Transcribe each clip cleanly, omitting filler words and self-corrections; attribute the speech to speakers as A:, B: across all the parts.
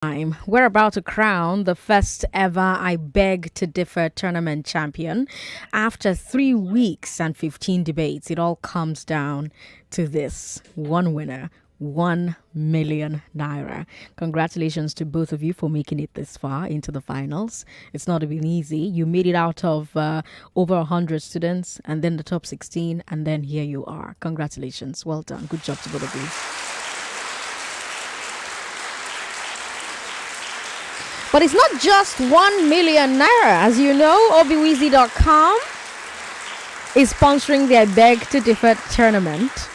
A: We're about to crown the first ever I Beg to Differ tournament champion. After 3 weeks and 15 debates, it all comes down to this one winner. 1 million naira. Congratulations to both of you for making it this far into the finals. It's not been easy. You made it out of over 100 students and then the top 16, and then here you are. Congratulations. Well done. Good job to both of you. But it's not just 1 million naira. As you know, obiwizi.com is sponsoring their Beg to Differ tournament.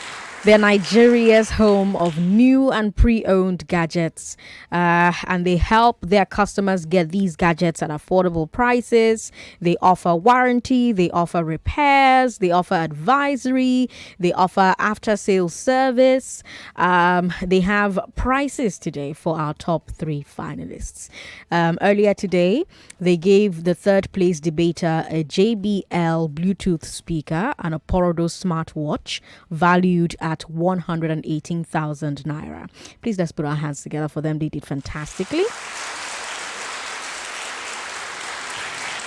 A: They're Nigeria's home of new and pre-owned gadgets, and they help their customers get these gadgets at affordable prices. They offer warranty, they offer repairs, they offer advisory, they offer after-sales service. They have prizes today for our top 3 finalists. Earlier today, they gave the third place debater a JBL Bluetooth speaker and a Porodo smartwatch valued at 118,000 naira. Please let's put our hands together for them. They did fantastically.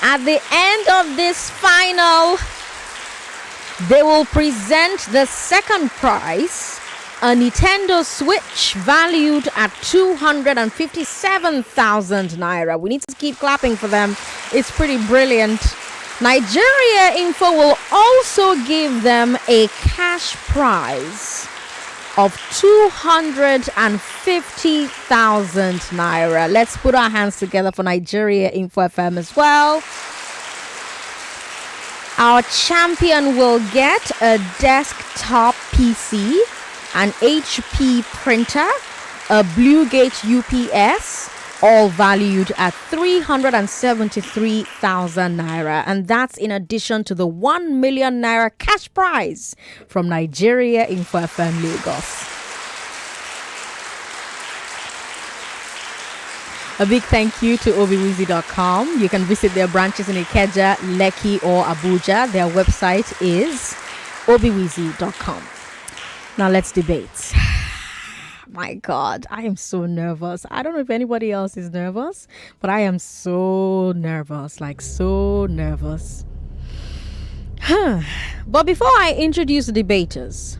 A: At the end of this final, they will present the second prize, a Nintendo Switch valued at 257,000 naira. We need to keep clapping for them. It's pretty brilliant. Nigeria Info will also give them a cash prize of 250,000 naira. Let's put our hands together for Nigeria Info FM as well. Our champion will get a desktop PC, an HP printer, a Bluegate UPS, all valued at 373,000 naira. And that's in addition to the 1 million naira cash prize from Nigeria Info FM Lagos. A big thank you to obiwizi.com. You can visit their branches in Ikeja, Lekki, or Abuja. Their website is obiwizi.com. Now let's debate. My God, I am so nervous. I don't know if anybody else is nervous, but I am so nervous, like so nervous. But before I introduce the debaters,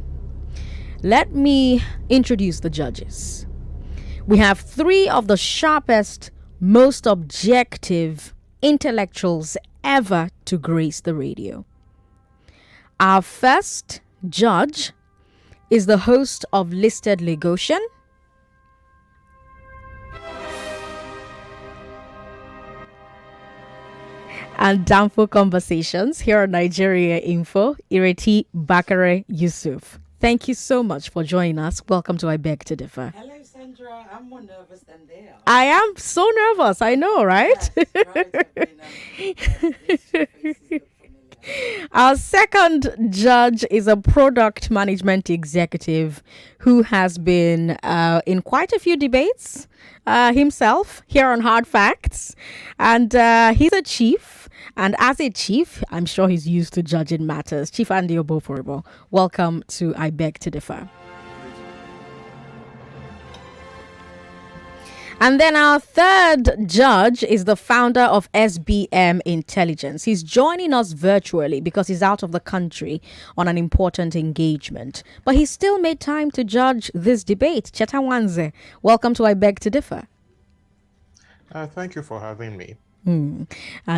A: let me introduce the judges. We have 3 of the sharpest, most objective intellectuals ever to grace the radio. Our first judge is the host of Listed Lagosian, and Danfo Conversations here on Nigeria Info, Ireti Bakare Yusuf. Thank you so much for joining us. Welcome to I Beg to Differ.
B: Hello, Sandra. I'm more nervous than they are.
A: I am so nervous. I know, right?
B: Yes, right.
A: Our second judge is a product management executive who has been in quite a few debates himself here on Hard Facts. And he's a chief. And as a chief, I'm sure he's used to judging matters. Chief Andy Oboforibo, welcome to I Beg to Differ. And then our third judge is the founder of SBM Intelligence. He's joining us virtually because he's out of the country on an important engagement. But he still made time to judge this debate. Chetawanze, welcome to I Beg to Differ.
C: Thank you for having me.
A: And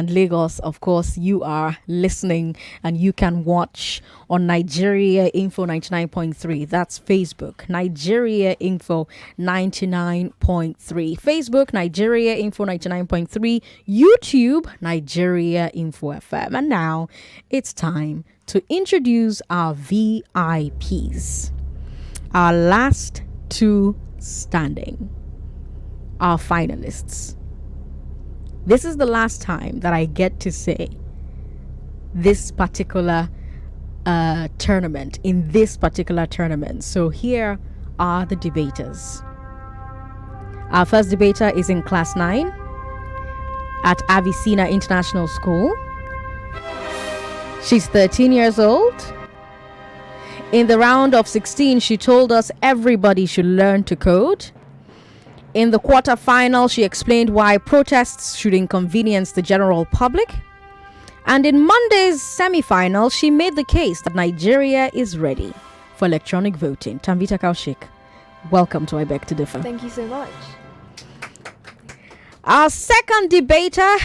A: Lagos, of course, you are listening and you can watch on Nigeria Info 99.3. That's Facebook, Nigeria Info 99.3. Facebook, Nigeria Info 99.3. YouTube, Nigeria Info FM. And now it's time to introduce our VIPs. Our last 2 standing, our finalists. This is the last time that I get to say this particular tournament, in this particular tournament. So here are the debaters. Our first debater is in class 9 at Avi-Cenna International School. She's 13 years old. In the round of 16, she told us everybody should learn to code. In the quarterfinal, she explained why protests should inconvenience the general public. And in Monday's semi-final, she made the case that Nigeria is ready for electronic voting. Tanvita, Koushik, welcome to I Beg to Differ.
D: Thank you so much.
A: Our second debater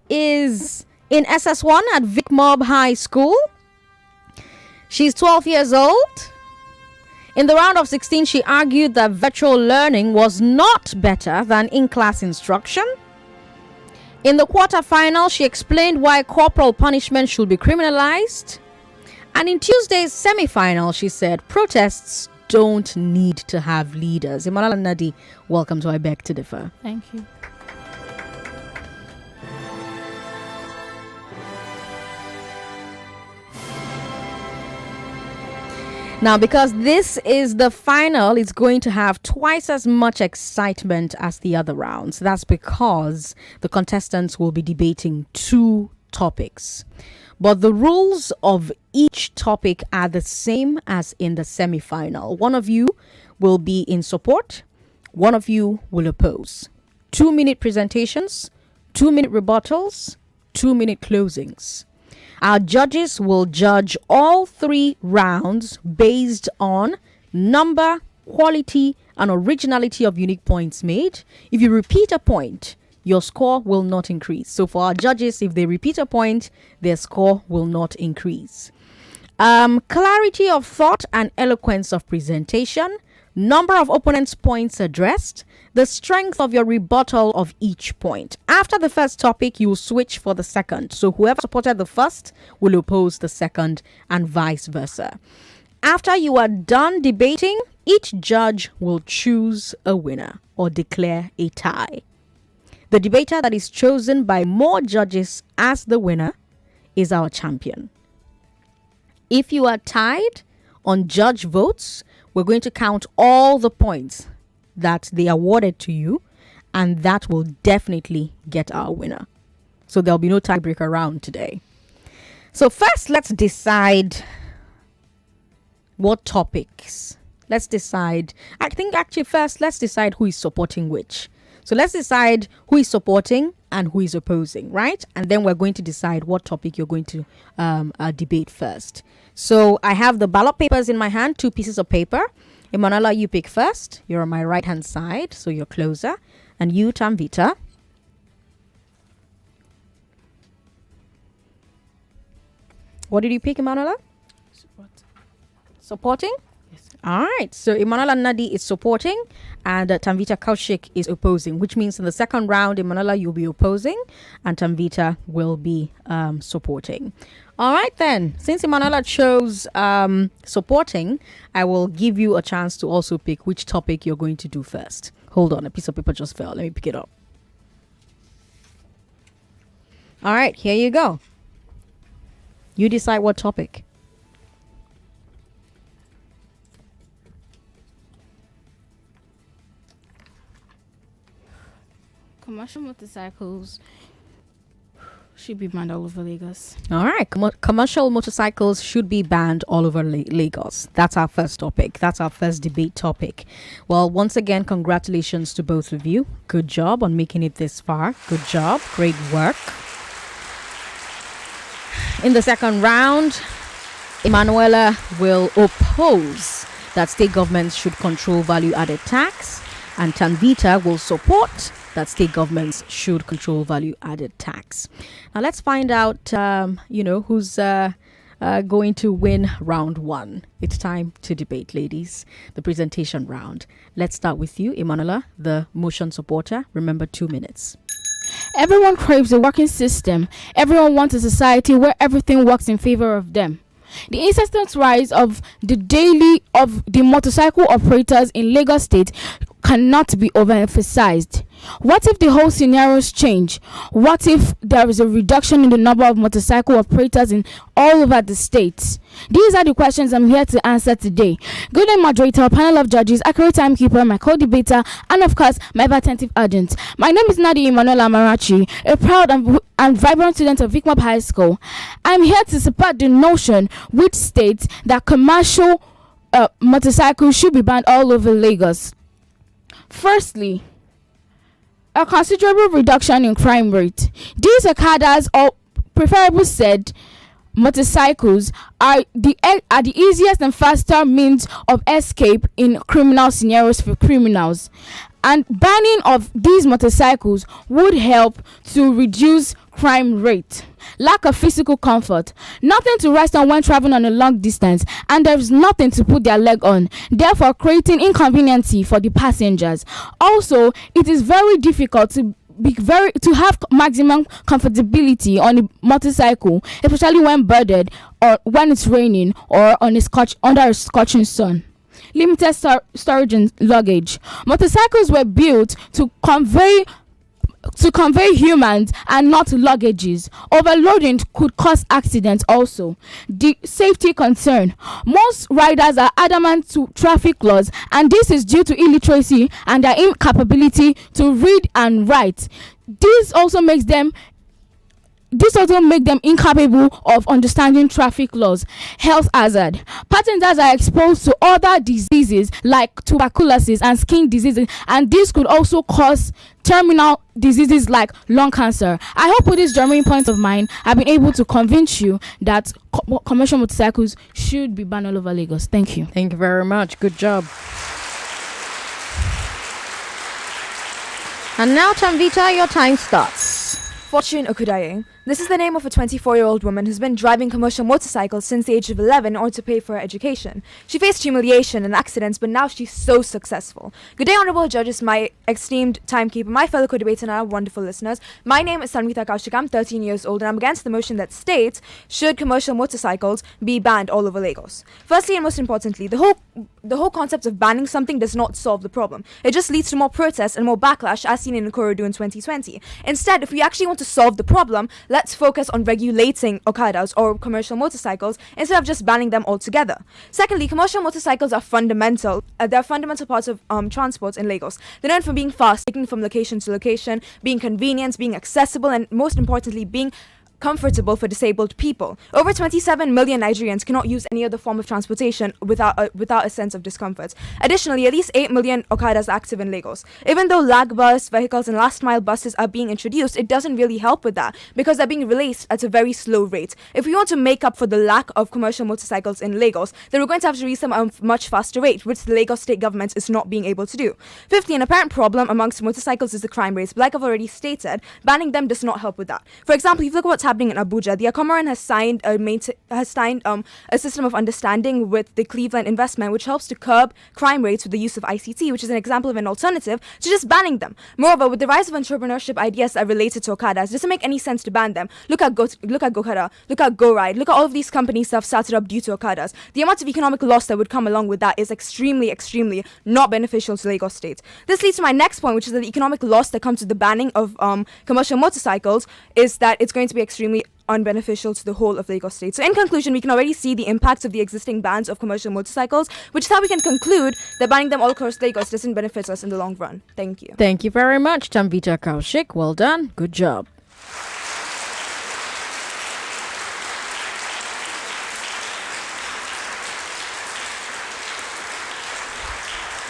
A: is in SS1 at VicMob High School. She's 12 years old. In the round of 16, she argued that virtual learning was not better than in-class instruction. In the quarterfinal, she explained why corporal punishment should be criminalized. And in Tuesday's semi-final, she said protests don't need to have leaders. Emmanuella and Nnadi, welcome to I Beg to Differ.
E: Thank you.
A: Now, because this is the final, it's going to have twice as much excitement as the other rounds. That's because the contestants will be debating two topics. But the rules of each topic are the same as in the semi-final. One of you will be in support. One of you will oppose. 2-minute presentations, 2-minute rebuttals, 2-minute closings. Our judges will judge all three rounds based on number, quality, and originality of unique points made. If you repeat a point, your score will not increase. So for our judges, if they repeat a point, their score will not increase. Clarity of thought and eloquence of presentation, number of opponents' points addressed, the strength of your rebuttal of each point. After the first topic, you will switch for the second. So whoever supported the first will oppose the second and vice versa. After you are done debating, each judge will choose a winner or declare a tie. The debater that is chosen by more judges as the winner is our champion. If you are tied on judge votes, we're going to count all the points that they awarded to you, and that will definitely get our winner. So there'll be no tiebreaker round today. So first, let's decide what topics. Let's decide. I think actually first, let's decide who is supporting which. So let's decide who is supporting and who is opposing, right? And then we're going to decide what topic you're going to debate first. So I have the ballot papers in my hand, 2 pieces of paper. Emmanuella, you pick first. You're on my right-hand side, so you're closer. And you, Tanvita. What did you pick, Emmanuella? Supporting?
E: Yes.
A: All right. So Emmanuella Nnadi is supporting and Tanvita Koushik is opposing, which means in the second round, Emmanuella, you'll be opposing and Tanvita will be supporting. All right, then. Since Emmanuella chose supporting, I will give you a chance to also pick which topic you're going to do first. Hold on. A piece of paper just fell. Let me pick it up. All right. Here you go. You decide what topic.
E: Commercial motorcycles should be banned all over Lagos.
A: All right. Commercial motorcycles should be banned all over Lagos. That's our first topic. That's our first debate topic. Well, once again, congratulations to both of you. Good job on making it this far. Good job. Great work. In the second round, Emmanuella will oppose that state governments should control value-added tax, and Tanvita will support that state governments should control value-added tax. Now let's find out, who's going to win round one. It's time to debate, ladies. The presentation round. Let's start with you, Emmanuella, the motion supporter. Remember, 2 minutes.
E: Everyone craves a working system. Everyone wants a society where everything works in favor of them. The incessant rise of the motorcycle operators in Lagos State cannot be overemphasized. What if the whole scenarios change? What if there is a reduction in the number of motorcycle operators in all over the state? These are the questions I'm here to answer today. Good day, moderator, panel of judges, accurate timekeeper, my co-debater, and of course, my ever-attentive audience. My name is Nnadi Emmanuella Amarachi, a proud and vibrant student of VicMob High School. I'm here to support the notion which states that commercial motorcycles should be banned all over Lagos. Firstly, a considerable reduction in crime rate. These Okadas, or preferably said motorcycles, are the easiest and faster means of escape in criminal scenarios for criminals. And banning of these motorcycles would help to reduce crime rate. Lack of physical comfort, nothing to rest on when traveling on a long distance, and there's nothing to put their leg on, therefore creating inconvenience for the passengers. Also, it is very difficult to have maximum comfortability on a motorcycle, especially when burdened or when it's raining or under a scorching sun. Limited storage and luggage. Motorcycles were built to convey humans and not luggages. Overloading could cause accidents also. The safety concern. Most riders are adamant to traffic laws, and this is due to illiteracy and their incapability to read and write. This also makes them incapable of understanding traffic laws. Health hazard. Passengers are exposed to other diseases like tuberculosis and skin diseases, and this could also cause terminal diseases like lung cancer. I hope with this germane point of mine, I've been able to convince you that commercial motorcycles should be banned all over Lagos. Thank you.
A: Thank you very much. Good job. And now, Tanvita, your time starts.
D: Fortune Okudaye. This is the name of a 24-year-old woman who's been driving commercial motorcycles since the age of 11 in order to pay for her education. She faced humiliation and accidents, but now she's so successful. Good day, honorable judges, my esteemed timekeeper, my fellow co-debaters, and our wonderful listeners. My name is Tanvita Koushik. I'm 13 years old, and I'm against the motion that states, should commercial motorcycles be banned all over Lagos? Firstly, and most importantly, the whole concept of banning something does not solve the problem. It just leads to more protests and more backlash, as seen in Ikorodu in 2020. Instead, if we actually want to solve the problem, let's focus on regulating Okadas or commercial motorcycles instead of just banning them altogether. Secondly, commercial motorcycles are fundamental. They're fundamental parts of transport in Lagos. They're known for being fast, taking from location to location, being convenient, being accessible, and most importantly, being comfortable for disabled people. Over 27 million Nigerians cannot use any other form of transportation without a sense of discomfort. Additionally, at least 8 million Okadas are active in Lagos. Even though lag bus vehicles and last mile buses are being introduced, it doesn't really help with that because they're being released at a very slow rate. If we want to make up for the lack of commercial motorcycles in Lagos, then we're going to have to release them at a much faster rate, which the Lagos state government is not being able to do. Fifthly, an apparent problem amongst motorcycles is the crime rates, but like I've already stated, banning them does not help with that. For example, if you look at what's happening in Abuja, the Akomaran has signed a system of understanding with the Cleveland investment, which helps to curb crime rates with the use of ICT, which is an example of an alternative to just banning them. Moreover, with the rise of entrepreneurship ideas that are related to Okadas, it doesn't make any sense to ban them. Look at Gokada, look at Go Ride, look at all of these companies that have started up due to Okadas. The amount of economic loss that would come along with that is extremely not beneficial to Lagos State. This leads to my next point, which is that the economic loss that comes with the banning of commercial motorcycles is that it's going to be extremely unbeneficial to the whole of Lagos State. So in conclusion, we can already see the impacts of the existing bans of commercial motorcycles, which is how we can conclude that banning them all across Lagos doesn't benefit us in the long run. Thank you.
A: Thank you very much, Tanvita Koushik. Well done. Good job.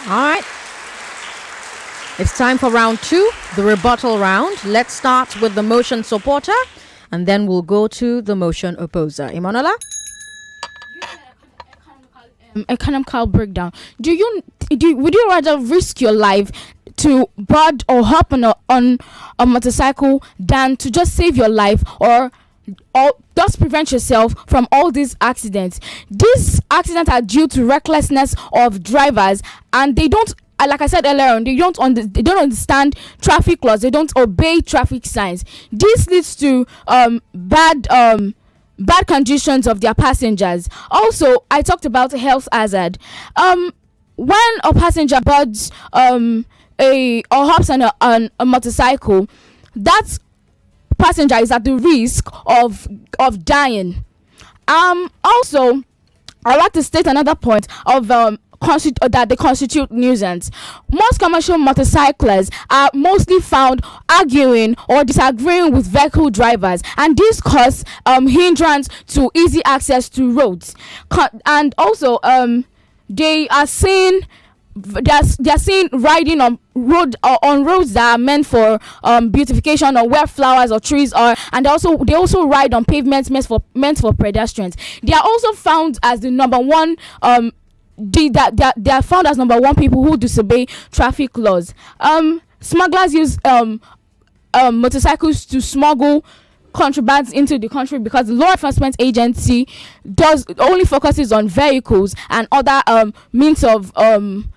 A: All right. It's time for round 2, the rebuttal round. Let's start with the motion supporter, and then we'll go to the motion opposer. Emmanuella?
E: Economical breakdown. Would you rather risk your life to board or hop on a motorcycle than to just save your life or just prevent yourself from all these accidents? These accidents are due to recklessness of drivers, and they don't, like I said earlier on, they don't understand traffic laws. They don't obey traffic signs. This leads to bad conditions of their passengers. Also, I talked about health hazard. When a passenger boards or hops on a motorcycle, that passenger is at the risk of dying. Also, I'd like to state another point of that they constitute nuisance. Most commercial motorcyclists are mostly found arguing or disagreeing with vehicle drivers, and this causes hindrance to easy access to roads. And also, they are seen they're seen riding on roads that are meant for beautification, or where flowers or trees are, and they also ride on pavements meant for pedestrians. They are also found as the number one they are found as number one people who disobey traffic laws. Smugglers use motorcycles to smuggle contrabands into the country, because the law enforcement agency only focuses on vehicles and other means of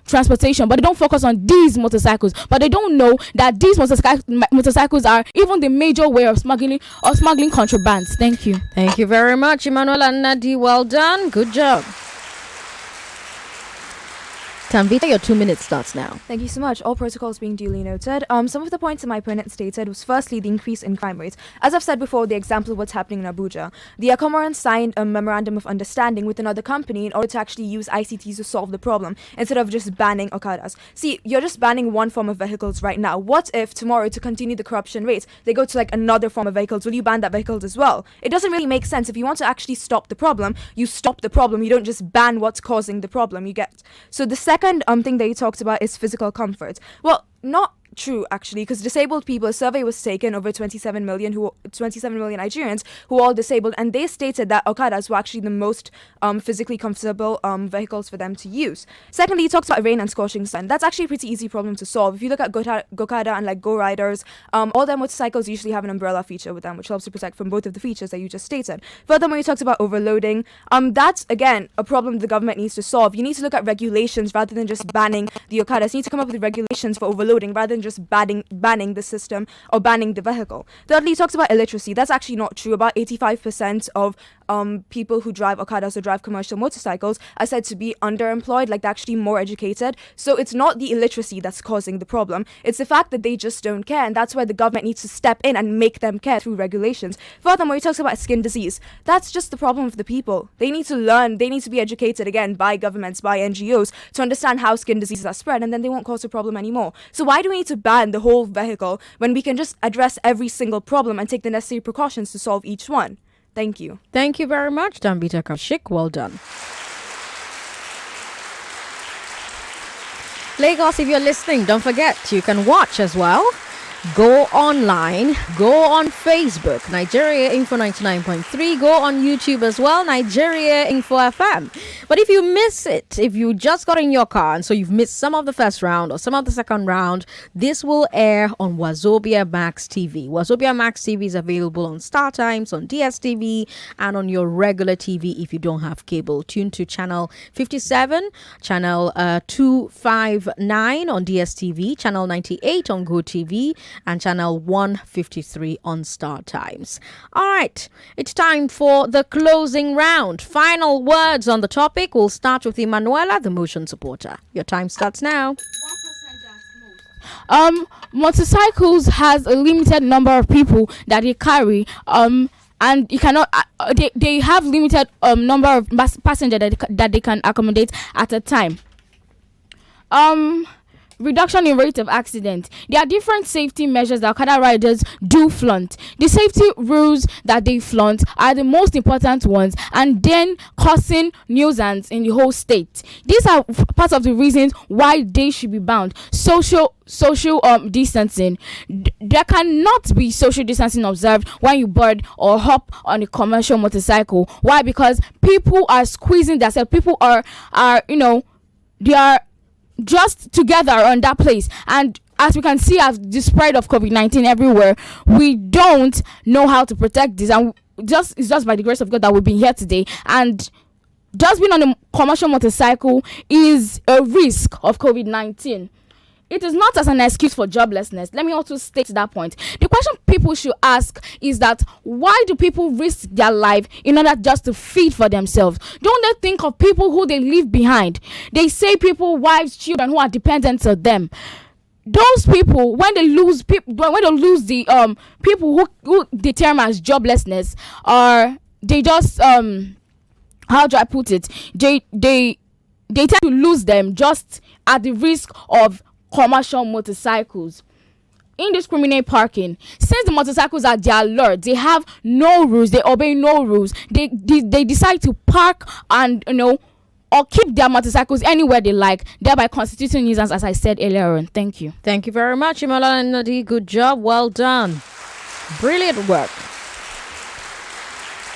E: transportation, but they don't focus on these motorcycles. But they don't know that these motorcycles are even the major way of smuggling contrabands. Thank you.
A: Thank you very much, Emmanuella and Nnadi. Well done. Good job. Tanvita, your 2 minutes starts now.
D: Thank you so much. All protocols being duly noted. Some of the points that my opponent stated was firstly the increase in crime rates. As I've said before, the example of what's happening in Abuja. The Comorans signed a memorandum of understanding with another company in order to actually use ICTs to solve the problem, instead of just banning Okadas. See, you're just banning one form of vehicles right now. What if tomorrow, to continue the corruption rates, they go to like another form of vehicles? Will you ban that vehicle as well? It doesn't really make sense. If you want to actually stop the problem, you stop the problem. You don't just ban what's causing the problem, you get. So the second thing that you talked about is physical comfort. Well, not true actually, because disabled people, a survey was taken over 27 million Nigerians who are all disabled, and they stated that Okadas were actually the most physically comfortable vehicles for them to use. Secondly, he talks about rain and scorching sun. That's actually a pretty easy problem to solve. If you look at Gokada and like Go Riders, all their motorcycles usually have an umbrella feature with them, which helps to protect from both of the features that you just stated. Furthermore, he talks about overloading. That's again a problem the government needs to solve. You need to look at regulations rather than just banning the Okadas. You need to come up with regulations for overloading rather than just banning the system or banning the vehicle. Thirdly, he talks about illiteracy. That's actually not true. About 85% of people who drive Okadas or drive commercial motorcycles are said to be underemployed, like they're actually more educated. So it's not the illiteracy that's causing the problem. It's the fact that they just don't care, and that's where the government needs to step in and make them care through regulations. Furthermore, he talks about skin disease. That's just the problem of the people. They need to learn, they need to be educated again by governments, by NGOs, to understand how skin diseases are spread, and then they won't cause a problem anymore. So why do we need to ban the whole vehicle when we can just address every single problem and take the necessary precautions to solve each one? Thank you.
A: Thank you very much, Tanvita Koushik. Well done. Lagos, if you're listening, don't forget you can watch as well. Go online, go on Facebook, Nigeria Info 99.3, go on YouTube as well, Nigeria Info FM. But if you miss it, if you just got in your car and so you've missed some of the first round or some of the second round, this will air on Wazobia Max TV. Wazobia Max TV is available on Star Times, on DSTV, and on your regular TV if you don't have cable. Tune to channel 57, channel 259 on DSTV, channel 98 on GoTV, and channel 153 on Star Times. All right, it's time for the closing round. Final words on the topic. We'll start with Emmanuella, the motion supporter. Your time starts now.
E: Motorcycles has a limited number of people that they carry. And you cannot. They have limited number of passengers that they can accommodate at a time. Reduction in rate of accident. There are different safety measures that Okada riders do flaunt. The safety rules that they flaunt are the most important ones, and then causing nuisance in the whole state. These are part of the reasons why they should be banned. Social distancing. There cannot be social distancing observed when you board or hop on a commercial motorcycle. Why? Because people are squeezing themselves. People are they are just together on that place, and as we can see, as the spread of COVID-19 everywhere, we don't know how to protect this, and it's just by the grace of God that we've been here today. And just being on a commercial motorcycle is a risk of COVID-19. It is not as an excuse for joblessness. Let me also state that point. The question people should ask is that why do people risk their life in order just to feed for themselves? Don't they think of people who they leave behind? They say people, wives, children who are dependent on them. Those people, when they lose the people who they term as joblessness, are they just how do I put it? They tend to lose them just at the risk of commercial motorcycles. Indiscriminate parking. Since the motorcycles are their lord, they have no rules, they obey no rules. They decide to park and or keep their motorcycles anywhere they like, thereby constituting nuisance, as I said earlier on. Thank you.
A: Thank you very much, Emmanuella and Nnadi. Good job. Well done. Brilliant work.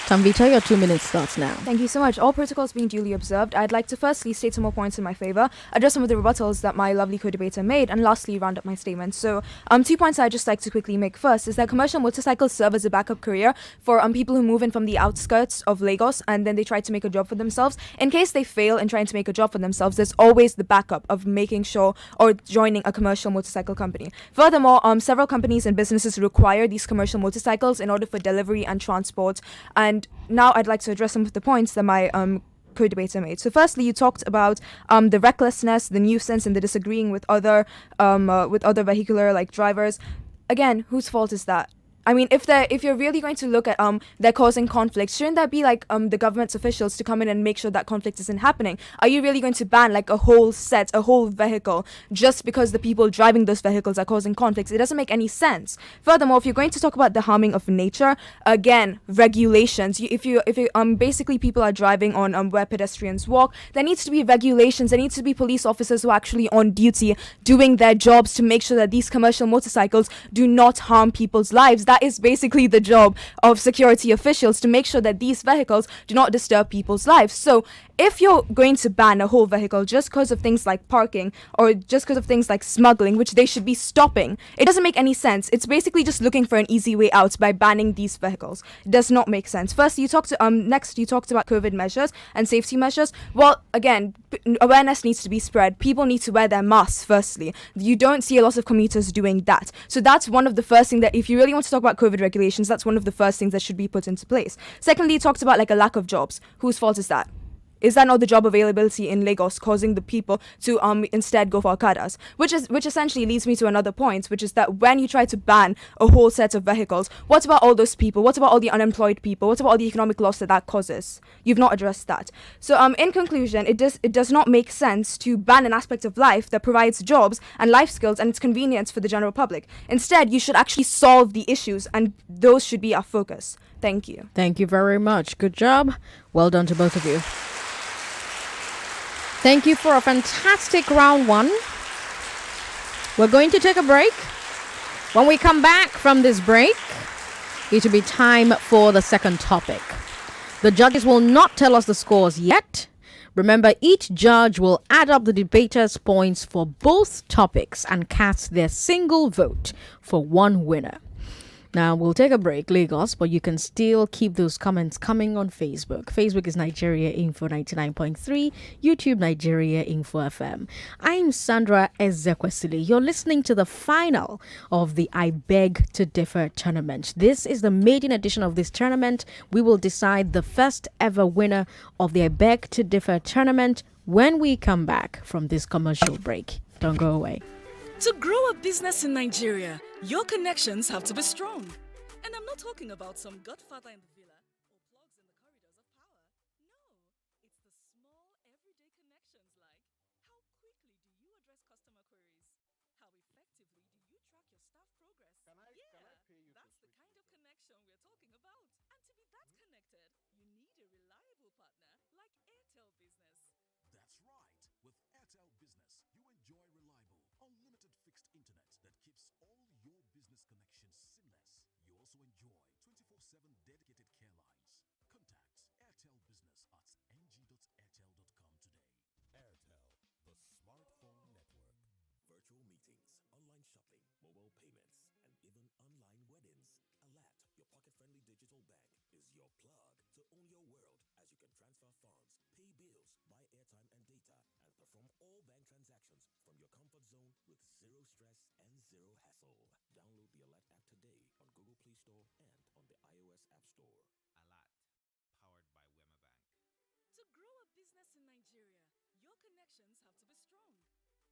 A: Tanvita, your 2 minutes starts now.
D: Thank you so much. All protocols being duly observed, I'd like to firstly state some more points in my favor, address some of the rebuttals that my lovely co-debater made, and lastly round up my statement. So 2 points I'd just like to quickly make. First is that commercial motorcycles serve as a backup career for people who move in from the outskirts of Lagos and then they try to make a job for themselves. In case they fail in trying to make a job for themselves, there's always the backup of making sure or joining a commercial motorcycle company. Furthermore, several companies and businesses require these commercial motorcycles in order for delivery and transport. And now I'd like to address some of the points that my co-debater made. So firstly, you talked about the recklessness, the nuisance, and the disagreeing with other vehicular like drivers. Again, whose fault is that? I mean, if you're really going to look at they're causing conflict, shouldn't that be like the government's officials to come in and make sure that conflict isn't happening? Are you really going to ban like a whole vehicle just because the people driving those vehicles are causing conflicts? It doesn't make any sense. Furthermore, if you're going to talk about the harming of nature, again, regulations. If you basically people are driving on where pedestrians walk, there needs to be regulations. There needs to be police officers who are actually on duty doing their jobs to make sure that these commercial motorcycles do not harm people's lives. That is basically the job of security officials, to make sure that these vehicles do not disturb people's lives. So if you're going to ban a whole vehicle just because of things like parking or just because of things like smuggling, which they should be stopping, it doesn't make any sense. It's basically just looking for an easy way out by banning these vehicles. It does not make sense. First, you talked about COVID measures and safety measures. Well, again, awareness needs to be spread. People need to wear their masks. Firstly, you don't see a lot of commuters doing that. So that's one of the first things that, if you really want to talk about COVID regulations, that's one of the first things that should be put into place. Secondly, you talked about like a lack of jobs. Whose fault is that? Is that not the job availability in Lagos causing the people to instead go for Okadas? Which essentially leads me to another point, which is that when you try to ban a whole set of vehicles, what about all those people? What about all the unemployed people? What about all the economic loss that causes? You've not addressed that. So in conclusion, it does not make sense to ban an aspect of life that provides jobs and life skills and its convenience for the general public. Instead, you should actually solve the issues, and those should be our focus. Thank you.
A: Thank you very much. Good job. Well done to both of you. Thank you for a fantastic round one. We're going to take a break. When we come back from this break, it will be time for the second topic. The judges will not tell us the scores yet. Remember, each judge will add up the debaters' points for both topics and cast their single vote for one winner. Now, we'll take a break, Lagos, but you can still keep those comments coming on Facebook. Facebook is Nigeria Info 99.3, YouTube Nigeria Info FM. I'm Sandra Ezekwesili. You're listening to the final of the I Beg to Differ tournament. This is the maiden edition of this tournament. We will decide the first ever winner of the I Beg to Differ tournament when we come back from this commercial break. Don't go away.
F: To grow a business in Nigeria, your connections have to be strong. And I'm not talking about some godfather in the villa or plugs in the corridors of power. No, it's the small, everyday connections like how quickly do you address customer queries? How effectively do you track your staff progress? That's the kind of connection we're talking about. And to be that connected, you need a reliable partner like Airtel Business.
G: That's right. With Airtel Business, you enjoy reliable, unlimited fixed internet that keeps all your business connections seamless. You also enjoy 24/7 dedicated care lines. Contact Airtel Business at ng.airtel.com today. Airtel, the smartphone network. Virtual meetings, online shopping, mobile payments, and even online weddings. Alert, your pocket-friendly digital bank is your plug to own your world, as you can transfer funds, pay bills, buy airtime and data, and perform all bank transactions from your comfort zone with zero stress and zero hassle. Download the Alert app today on Google Play Store and on the iOS App Store.
H: Alert, powered by Wema Bank.
F: To grow a business in Nigeria, your connections have to be strong.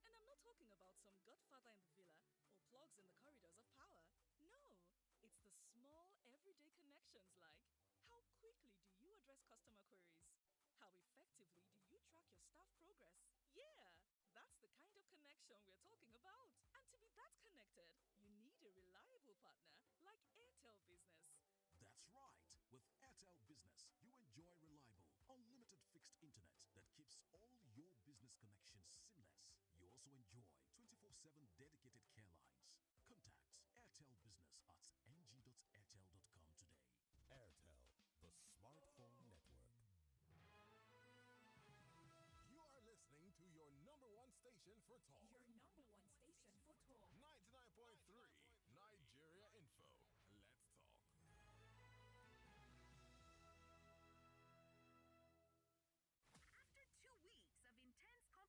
F: And I'm not talking about some godfather in the villa or plugs in the corridors of power. No, it's the small, everyday connections like how quickly do you address customer queries? How effectively do you track your staff progress? That's the kind of connection we're talking about. And to be that connected, you need a reliable partner like Airtel Business.
G: That's right. With Airtel Business, you enjoy reliable, unlimited fixed internet that keeps all your business connections seamless. You also enjoy 24/7 dedicated care lines. Contact Airtel Business at ng.airtel.com today. Airtel, the smartphone network. You are listening to your number one station for talk. 99.3 Nigeria Info. Let's talk.
I: After 2 weeks of intense competition,
J: If people do not agree with you, coming out and standing in their faces will not change that.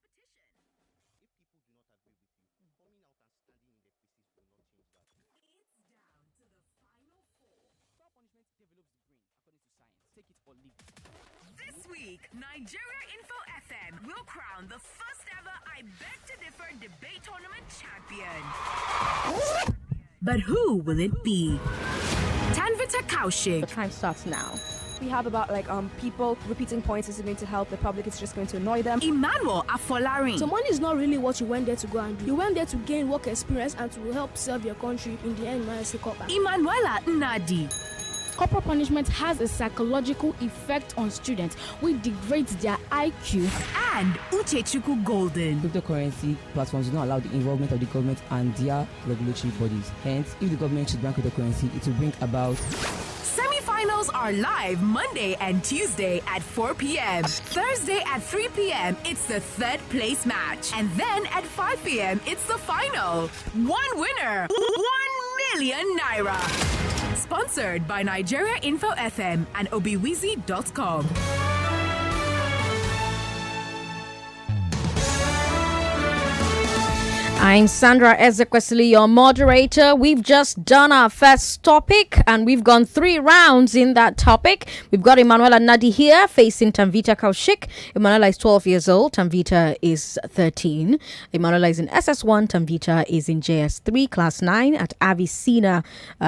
I: it's down to the final four.
K: Proper punishment develops the brain, according to science. Take it or leave it.
I: This week, Nigeria Info FM will crown the first ever I Beg to Differ debate tournament champion. But who will it be? Tanvita Koushik,
A: The time starts now.
D: We have about people repeating points isn't going to help the public, it's just going to annoy them.
I: Emmanuella Afolarin,
E: So money is not really what you went there to go and do. You went there to gain work experience and to help serve your country. In the end, man,
I: Emmanuella Nnadi,
E: corporal punishment has a psychological effect on students, which degrades their IQ.
I: and Uchechukwu Golden.
K: Cryptocurrency platforms do not allow the involvement of the government and their regulatory bodies. Hence, if the government should ban cryptocurrency, it will bring about.
I: Semi-finals are live Monday and Tuesday at 4 p.m. Thursday at 3 p.m. it's the third place match. And then at 5 p.m. it's the final. One winner, 1 million naira. Sponsored by Nigeria Info FM and obiwizi.com.
A: I'm Sandra Ezekwesili, your moderator. We've just done our first topic and we've gone 3 rounds in that topic. We've got Emmanuella Nnadi here facing Tanvita Koushik. Emmanuella is 12 years old. Tanvita is 13. Emmanuella is in SS1. Tanvita is in JS3, class 9 at Avi-Cenna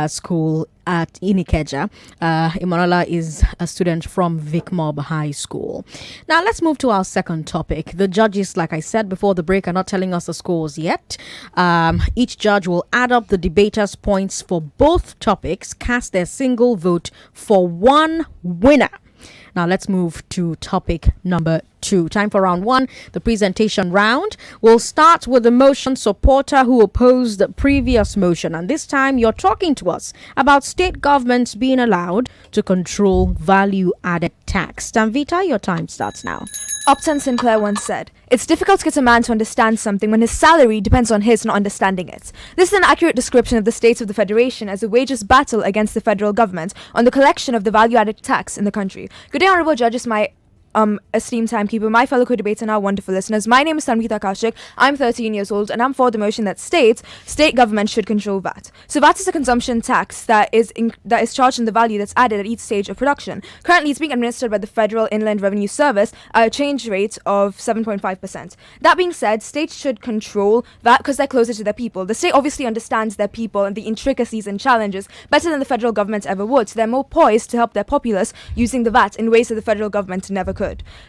A: school at Inikeja. Emmanuella is a student from VicMob High School. Now let's move to our second topic. The judges, like I said before the break, are not telling us the scores yet. Each judge will add up the debaters' points for both topics, cast their single vote for one winner. Now let's move to topic number 2. Time for round 1, the presentation round. We'll start with the motion supporter who opposed the previous motion. And this time you're talking to us about state governments being allowed to control value-added tax. Tanvita, your time starts now.
D: Upton Sinclair once said, "It's difficult to get a man to understand something when his salary depends on his not understanding it." This is an accurate description of the state of the Federation as it wages battle against the federal government on the collection of the value-added tax in the country. Good day, honorable judges, my esteemed timekeeper, my fellow co-debater, and our wonderful listeners. My name is Tanvita Koushik. I'm 13 years old, and I'm for the motion that states state government should control VAT. So VAT is a consumption tax that is charged on the value that's added at each stage of production. Currently, it's being administered by the Federal Inland Revenue Service at a change rate of 7.5%. That being said, states should control VAT because they're closer to their people. The state obviously understands their people and the intricacies and challenges better than the federal government ever would. So they're more poised to help their populace using the VAT in ways that the federal government never could.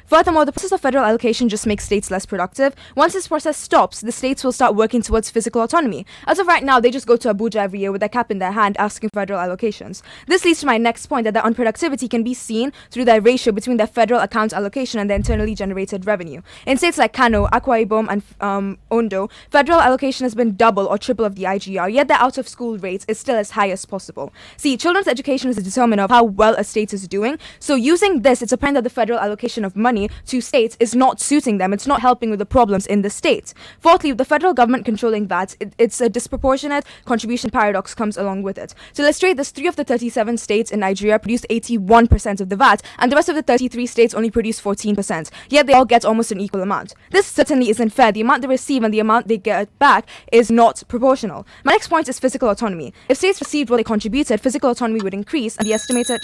D: Furthermore, the process of federal allocation just makes states less productive. Once this process stops, the states will start working towards physical autonomy. As of right now, they just go to Abuja every year with their cap in their hand asking for federal allocations. This leads to my next point, that their unproductivity can be seen through their ratio between their federal account allocation and their internally generated revenue. In states like Kano, Akwa Ibom, and Ondo, federal allocation has been double or triple of the IGR, yet their out-of-school rate is still as high as possible. See, children's education is a determinant of how well a state is doing, so using this, it's apparent that the federal allocation of money to states is not suiting them. It's not helping with the problems in the state. Fourthly, with the federal government controlling VAT, it's a disproportionate contribution paradox comes along with it. To illustrate this, 3 of the 37 states in Nigeria produced 81% of the VAT, and the rest of the 33 states only produce 14%. Yet they all get almost an equal amount. This certainly isn't fair. The amount they receive and the amount they get back is not proportional. My next point is physical autonomy. If states received what they contributed, physical autonomy would increase, and the estimated...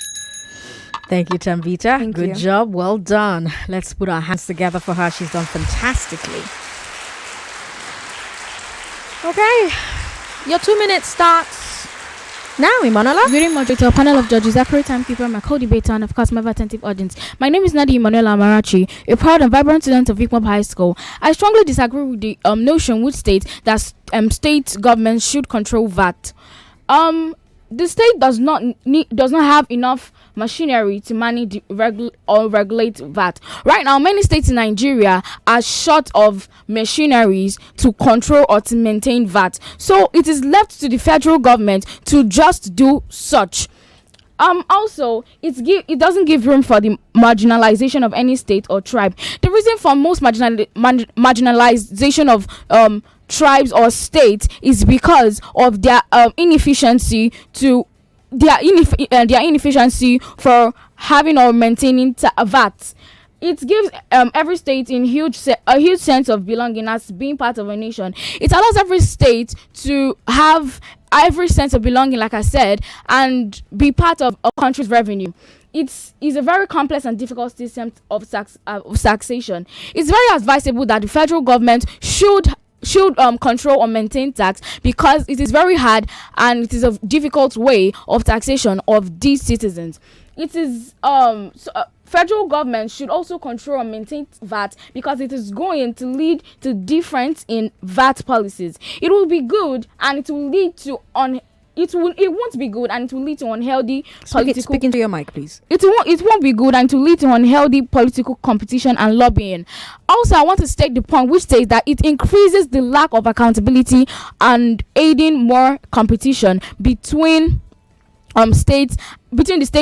A: Thank you, Tanvita. Good
D: you.
A: job. Well done. Let's put our hands together for her. She's done fantastically. Okay. Your 2 minutes starts now, Emmanuella.
E: Very moderator, panel of judges, accurate timekeeper, my co-debater, and of course my attentive audience. My name is Nnadi Emmanuella Amarachi, a proud and vibrant student of VicMob High School. I strongly disagree with the notion which states that state governments should control VAT. the state does not have enough machinery to manage or regulate VAT. Right now, many states in Nigeria are short of machineries to control or to maintain VAT. So it is left to the federal government to just do such. Also, it doesn't give room for the marginalization of any state or tribe. The reason for most marginalization of tribes or states is because of their inefficiency for having or maintaining VAT. It gives every state a huge sense of belonging as being part of a nation. It allows every state to have every sense of belonging, like I said, and be part of a country's revenue. It's a very complex and difficult system of taxation. It's very advisable that the federal government should control or maintain tax, because it is very hard and it is a difficult way of taxation of these citizens. It is federal government should also control and maintain VAT, because it is going to lead to difference in VAT policies. It will be good and it will lead to it won't be good and it will lead to unhealthy political.
A: Speak into your mic, please.
E: It won't be good and to lead to unhealthy political competition and lobbying. Also, I want to state the point which says that it increases the lack of accountability and aiding more competition between the state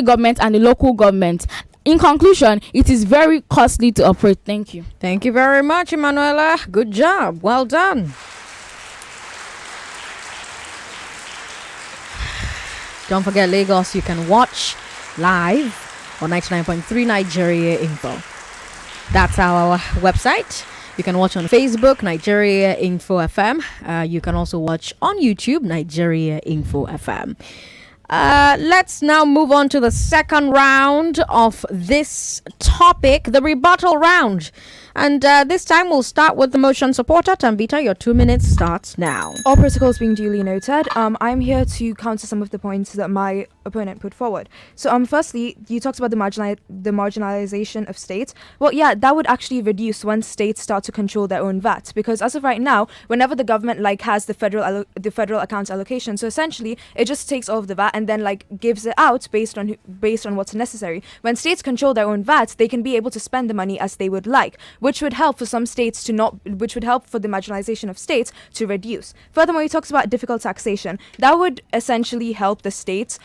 E: government and the local government. In conclusion, it is very costly to operate. Thank you.
A: Thank you very much, Emmanuella. Good job. Well done. Don't forget, Lagos, you can watch live on 99.3 Nigeria Info. That's our website. You can watch on Facebook, Nigeria Info FM. You can also watch on YouTube, Nigeria Info FM. Let's now move on to the second round of this topic, the rebuttal round. And this time we'll start with the motion supporter. Tanvita, your 2 minutes starts now.
D: All protocols being duly noted, I'm here to counter some of the points that my opponent put forward. So firstly, you talked about the marginalization of states. Well, yeah, that would actually reduce when states start to control their own VAT, because as of right now, whenever the government has the federal account allocation, so essentially it just takes all of the VAT and then gives it out based on what's necessary. When states control their own VAT, they can be able to spend the money as they would like, which would help for some states which would help for the marginalization of states to reduce. Furthermore, he talks about difficult taxation. That would essentially help the states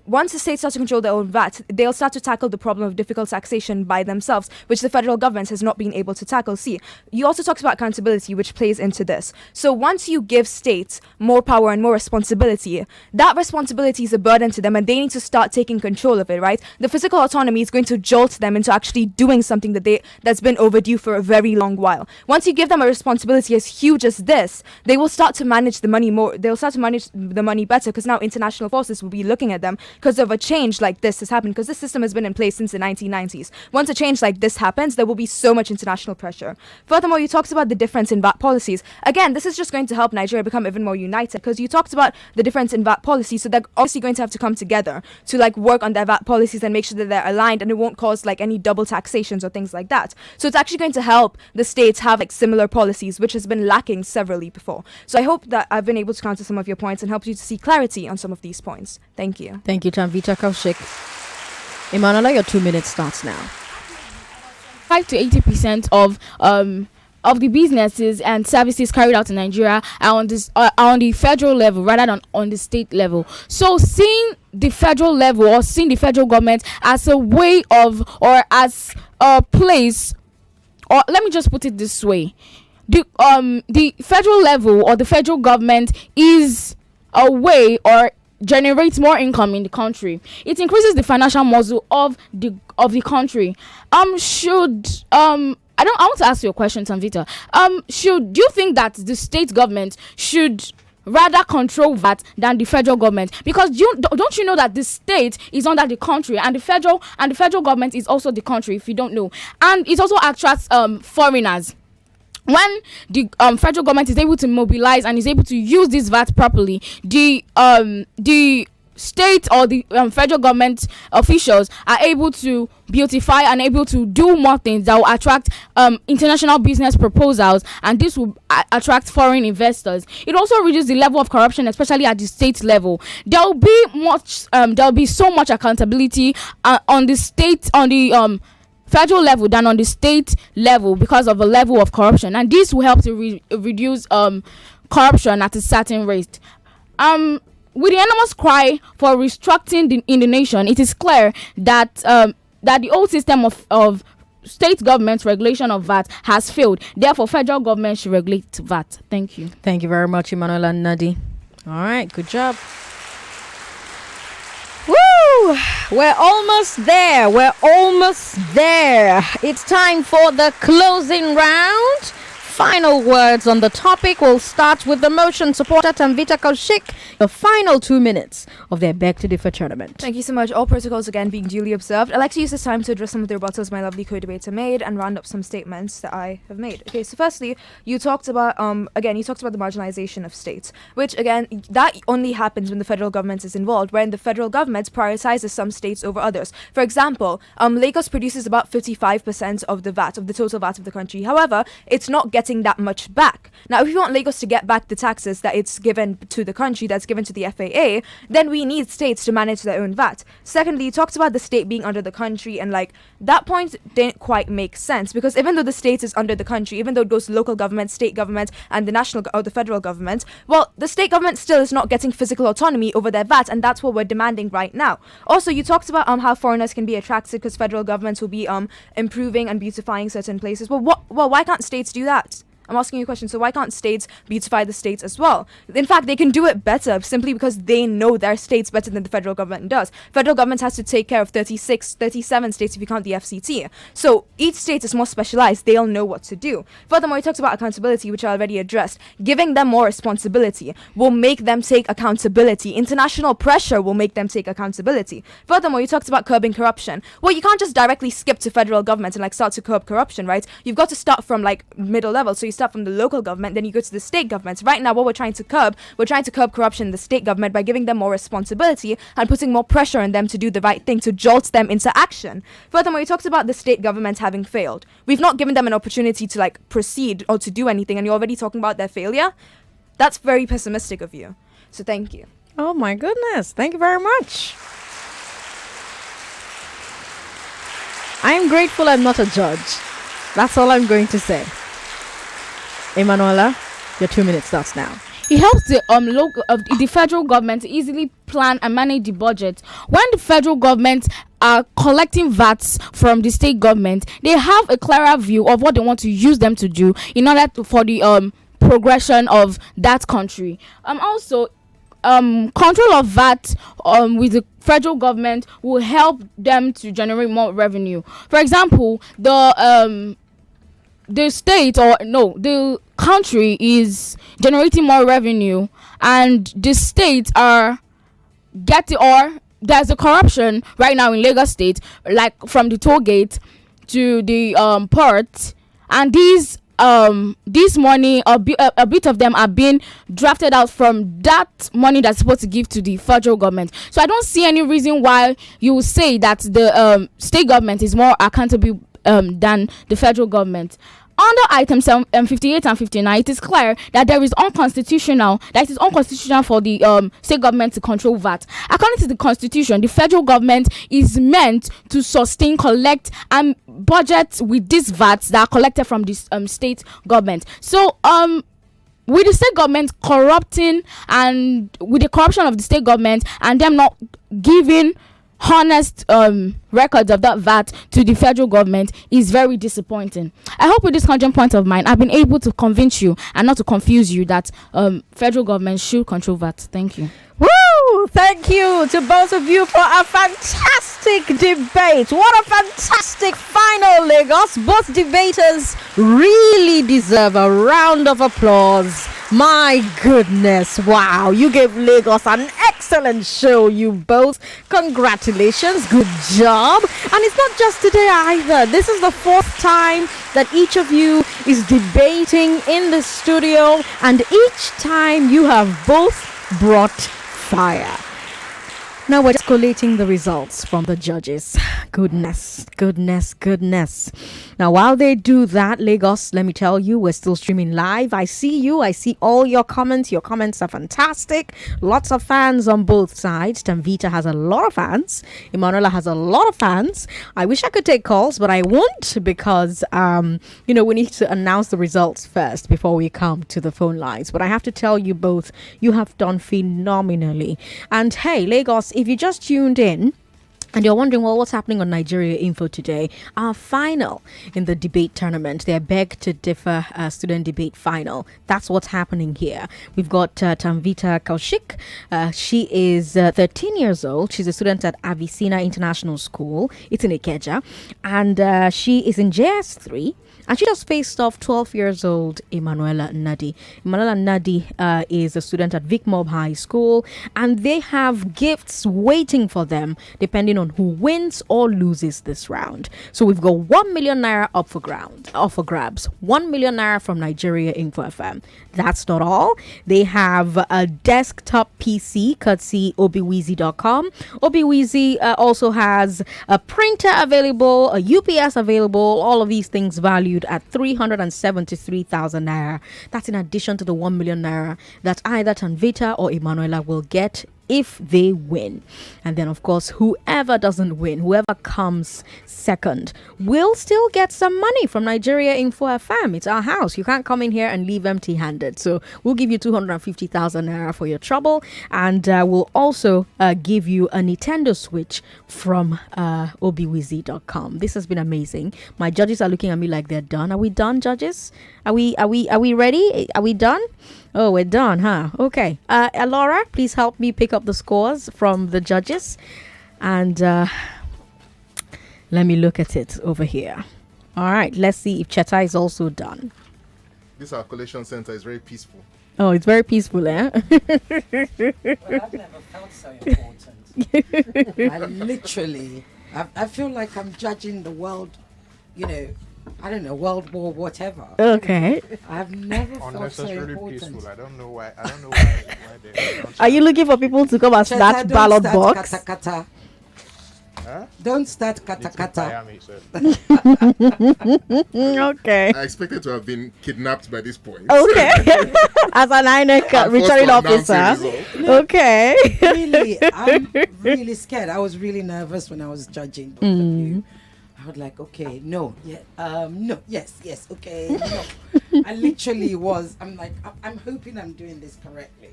D: once the states start to control their own VAT, they'll start to tackle the problem of difficult taxation by themselves, which the federal government has not been able to tackle. See, you also talked about accountability, which plays into this. So once you give states more power and more responsibility, that responsibility is a burden to them and they need to start taking control of it, right? The physical autonomy is going to jolt them into actually doing something that's been overdue for a very long while. Once you give them a responsibility as huge as this, they will start to manage the money more. They'll start to manage the money better, because now international forces will be looking at them because of a change like this has happened, because this system has been in place since the 1990s. Once a change like this happens, there will be so much international pressure. Furthermore, you talked about the difference in VAT policies. Again, this is just going to help Nigeria become even more united, because you talked about the difference in VAT policies, so they're obviously going to have to come together to work on their VAT policies and make sure that they're aligned and it won't cause any double taxations or things like that. So it's actually going to help the states have similar policies, which has been lacking severally before. So I hope that I've been able to counter some of your points and help you to see clarity on some of these points. Thank you.
A: Thank you, Tanvita. Koushik. Emmanuella, your 2 minutes starts now.
E: 5 to 80% of the businesses and services carried out in Nigeria are on the federal level rather than on the state level. So seeing the federal level or seeing the federal government as a way of, or as a place, or let me just put it this way, the federal level or the federal government is a way or generates more income in the country. It increases the financial muscle of the country. I want to ask you a question, Tanvita. Do you think that the state government should rather control VAT than the federal government? Because don't you know that the state is under the country and the federal government is also the country, if you don't know, and it also attracts foreigners. When the federal government is able to mobilize and is able to use this VAT properly, the state or the federal government officials are able to beautify and able to do more things that will attract international business proposals, and this will attract foreign investors. It also reduces the level of corruption, especially at the state level. There will be so much accountability on the federal level than on the state level because of the level of corruption, and this will help to reduce corruption at a certain rate. With the enormous cry for restructuring in the nation, it is clear that the old system of state government regulation of VAT has failed. Therefore, federal government should regulate VAT. Thank you.
A: Thank you very much, Emmanuella and Nnadi. All right, good job. Woo! We're almost there. It's time for the closing round. Final words on the topic. We'll start with the motion supporter Tanvita Koushik. The final 2 minutes of their Beg to Differ tournament.
D: Thank you so much. All protocols again being duly observed. I'd like to use this time to address some of the rebuttals my lovely co-debater made and round up some statements that I have made. Okay, so firstly, you talked about the marginalization of states, which again, that only happens when the federal government is involved, wherein the federal government prioritizes some states over others. For example, Lagos produces about 55% of the VAT, of the total VAT of the country. However, it's not getting that much back. Now, if you want Lagos to get back the taxes that it's given to the country, that's given to the FAA, then we need states to manage their own VAT. Secondly, you talked about the state being under the country, and that point didn't quite make sense, because even though the state is under the country, even though it goes to local government, state government, and the national or the federal government, well, the state government still is not getting physical autonomy over their VAT, and that's what we're demanding right now. Also, you talked about how foreigners can be attracted because federal governments will be improving and beautifying certain places. Well, why can't states do that? I'm asking you a question. So why can't states beautify the states as well? In fact, they can do it better simply because they know their states better than the federal government does. Federal government has to take care of 37 states if you count the FCT. So each state is more specialized. They'll know what to do. Furthermore, you talked about accountability, which I already addressed. Giving them more responsibility will make them take accountability. International pressure will make them take accountability. Furthermore, you talked about curbing corruption. Well, you can't just directly skip to federal government and start to curb corruption, right? You've got to start from middle level. So you start from the local government, then you go to the state governments. Right now, what we're trying to curb corruption in the state government by giving them more responsibility and putting more pressure on them to do the right thing, to jolt them into action. Furthermore, you talked about the state government having failed. We've not given them an opportunity to proceed or to do anything, and you're already talking about their failure? That's very pessimistic of you. So thank you.
A: Oh my goodness. Thank you very much. I am grateful I'm not a judge. That's all I'm going to say. Emmanuella, your 2 minutes starts now.
E: It helps the federal government to easily plan and manage the budget. When the federal government are collecting VATs from the state government, they have a clearer view of what they want to use them to do in order for the progression of that country. Also, control of VAT with the federal government will help them to generate more revenue. For example, the country is generating more revenue, and the states are there's a corruption right now in Lagos State, from the toll gate to the port, and this money, a bit of them are being drafted out from that money that's supposed to give to the federal government. So I don't see any reason why you will say that the state government is more accountable than the federal government. Under items 58 and 59, it is clear that it is unconstitutional for the state government to control VAT. According to the constitution, the federal government is meant to sustain, collect, and budget with these VATs that are collected from the state government. So, with the state government corrupting, and with the corruption of the state government and them not giving honest records of that VAT to the federal government, is very disappointing. I hope with this content point of mine, I've been able to convince you and not to confuse you that federal government should control VAT. Thank you.
A: Woo! Thank you to both of you for a fantastic debate. What a fantastic final, Lagos. Both debaters really deserve a round of applause. My goodness, wow, you gave Lagos an excellent show, you both. Congratulations, good job. And it's not just today either. This is the fourth time that each of you is debating in the studio, and each time you have both brought fire. Now we're just collating the results from the judges. Goodness. Now, while they do that, Lagos, let me tell you, we're still streaming live. I see you. I see all your comments. Your comments are fantastic. Lots of fans on both sides. Tanvita has a lot of fans. Emmanuella has a lot of fans. I wish I could take calls, but I won't because, we need to announce the results first before we come to the phone lines. But I have to tell you both, you have done phenomenally. And hey, Lagos, if you just tuned in, and you're wondering, well, what's happening on Nigeria Info today? Our final in the debate tournament, their Beg to Differ student debate final. That's what's happening here. We've got Tanvita Koushik. She is 13 years old. She's a student at Avi-Cenna International School. It's in Ikeja. And she is in JS3. And she just faced off 12 years old Emmanuella Nnadi. Emmanuella Nnadi is a student at VicMob High School, and they have gifts waiting for them depending on who wins or loses this round. So we've got 1 million naira up for grabs. 1 million naira from Nigeria Info FM. That's not all. They have a desktop PC courtesy obiweezy.com. Obiweezy also has a printer available, a UPS available, all of these things valued at 373,000 naira. That's in addition to the 1 million naira that either Tanvita or Emmanuella will get if they win. And then, of course, whoever doesn't win, whoever comes second, will still get some money from Nigeria Info FM. It's our house. You can't come in here and leave empty-handed. So we'll give you 250,000 naira for your trouble, and we'll also give you a Nintendo Switch from obiweezy.com. This has been amazing. My judges are looking at me like they're done. Are we done, judges? Are we ready? Are we done? Oh, we're done, huh? Okay. Laura, please help me pick up the scores from the judges. And let me look at it over here. All right. Let's see if Cheta is also done.
L: This our collection center is very peaceful.
A: Oh, it's very peaceful, eh?
B: Well, I've never felt so important. I feel like I'm judging the world, I don't know, World War, whatever.
A: Okay.
B: I've never felt so
C: Unnecessarily
B: important.
C: peaceful. I don't know why they
A: Are you looking for people to come and snatch ballot box?
B: Kata kata.
C: Huh?
B: Don't start kata kata.
A: Okay.
L: I expected to have been kidnapped by this point.
A: Okay. As an INEC returning officer. Okay.
B: Really, I'm really scared. I was really nervous when I was judging both of you. I was like, okay, no, yes, okay, no. I literally was. I'm like, I'm hoping I'm doing this correctly.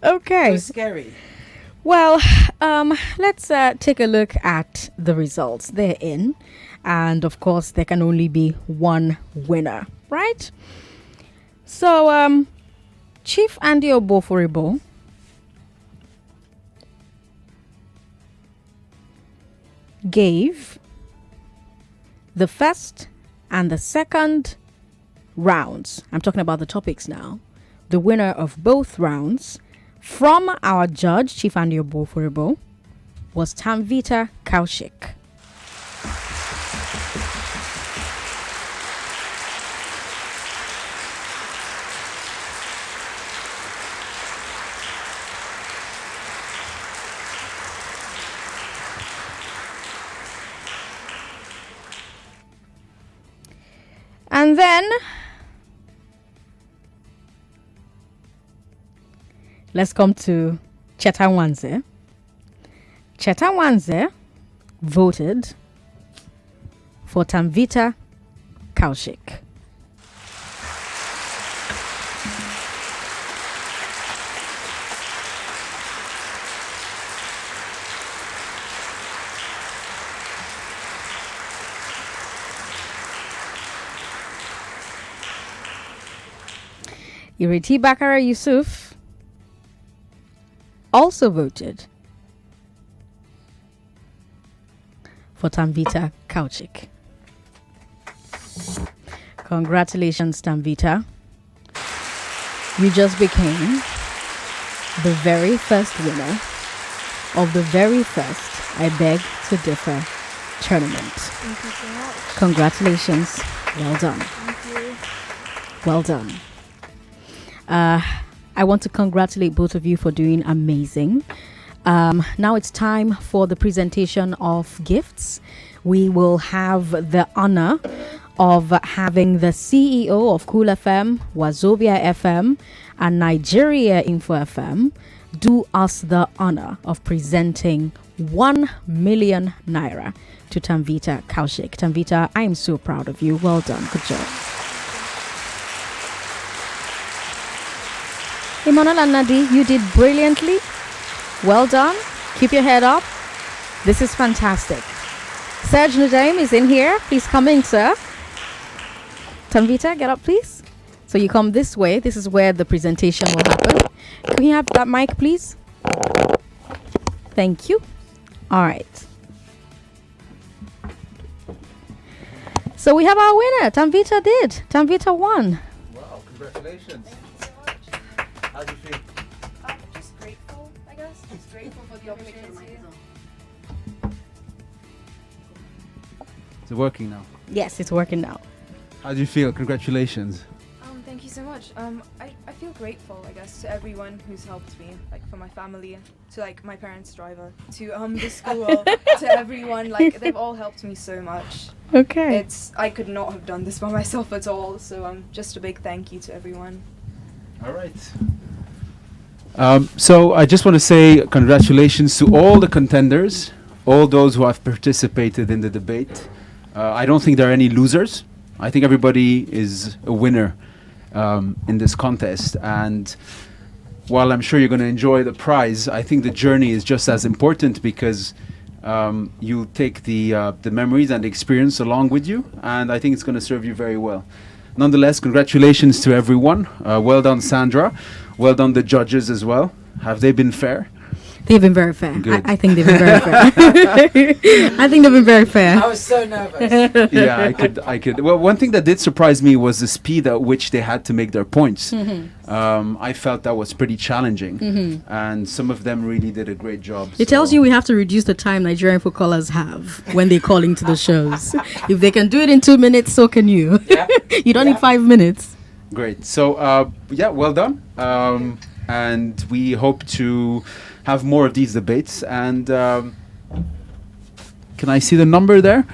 A: Okay.
B: It was scary.
A: Well, let's take a look at the results. They're in, and of course, there can only be one winner, right? So, Chief Andy Oboforibo gave the first and the second rounds. I'm talking about the topics now. The winner of both rounds from our judge, Chief Andy Oboforibo, was Tanvita Koushik. And then let's come to Cheta Wanze. Cheta Wanze voted for Tanvita Koushik. Ireti Bakara Yusuf also voted for Tanvita Koushik. Congratulations, Tanvita. You just became the very first winner of the very first I Beg to Differ tournament.
D: Thank you so much.
A: Congratulations. Well done.
D: Thank you.
A: Well done. I want to congratulate both of you for doing amazing. Now it's time for the presentation of gifts. We will have the honor of having the CEO of Cool FM, Wazobia FM, and Nigeria Info FM do us the honor of presenting 1 million naira to Tanvita Koushik. Tanvita, I am so proud of you. Well done. Good job. Emmanuella and Nnadi, you did brilliantly. Well done. Keep your head up. This is fantastic. Serge Nadeem is in here. Please come in, sir. Tanvita, get up, please. So you come this way. This is where the presentation will happen. Can you have that mic, please? Thank you. All right. So we have our winner. Tanvita did. Tanvita won.
C: Wow, congratulations. How do you feel?
D: Just grateful, I guess. Just grateful for the opportunity.
M: Is it working now?
A: Yes, it's working now.
M: How do you feel? Congratulations.
D: Thank you so much. I feel grateful, I guess, to everyone who's helped me, like for my family, to like my parents' driver, to the school, to everyone. Like they've all helped me so much.
A: Okay.
D: I could not have done this by myself at all. So just a big thank you to everyone.
M: All right. So I just want to say congratulations to all the contenders, all those who have participated in the debate. I don't think there are any losers. I think everybody is a winner in this contest. And while I'm sure you're going to enjoy the prize, I think the journey is just as important because you take the memories and the experience along with you. And I think it's going to serve you very well. Nonetheless, congratulations to everyone. Well done, Sandra. Well done, the judges as well. Have they been fair?
A: They've been very fair. I think they've been very fair. I think they've been very fair.
B: I was so nervous.
M: Yeah, I could. Well, one thing that did surprise me was the speed at which they had to make their points. I felt that was pretty challenging. And some of them really did a great job.
A: It tells you we have to reduce the time Nigerian food callers have when they call into the shows. If they can do it in 2 minutes, so can you. Yeah. You don't need 5 minutes.
M: Great. So, yeah, well done. And we hope to have more of these debates. And can I see the number there?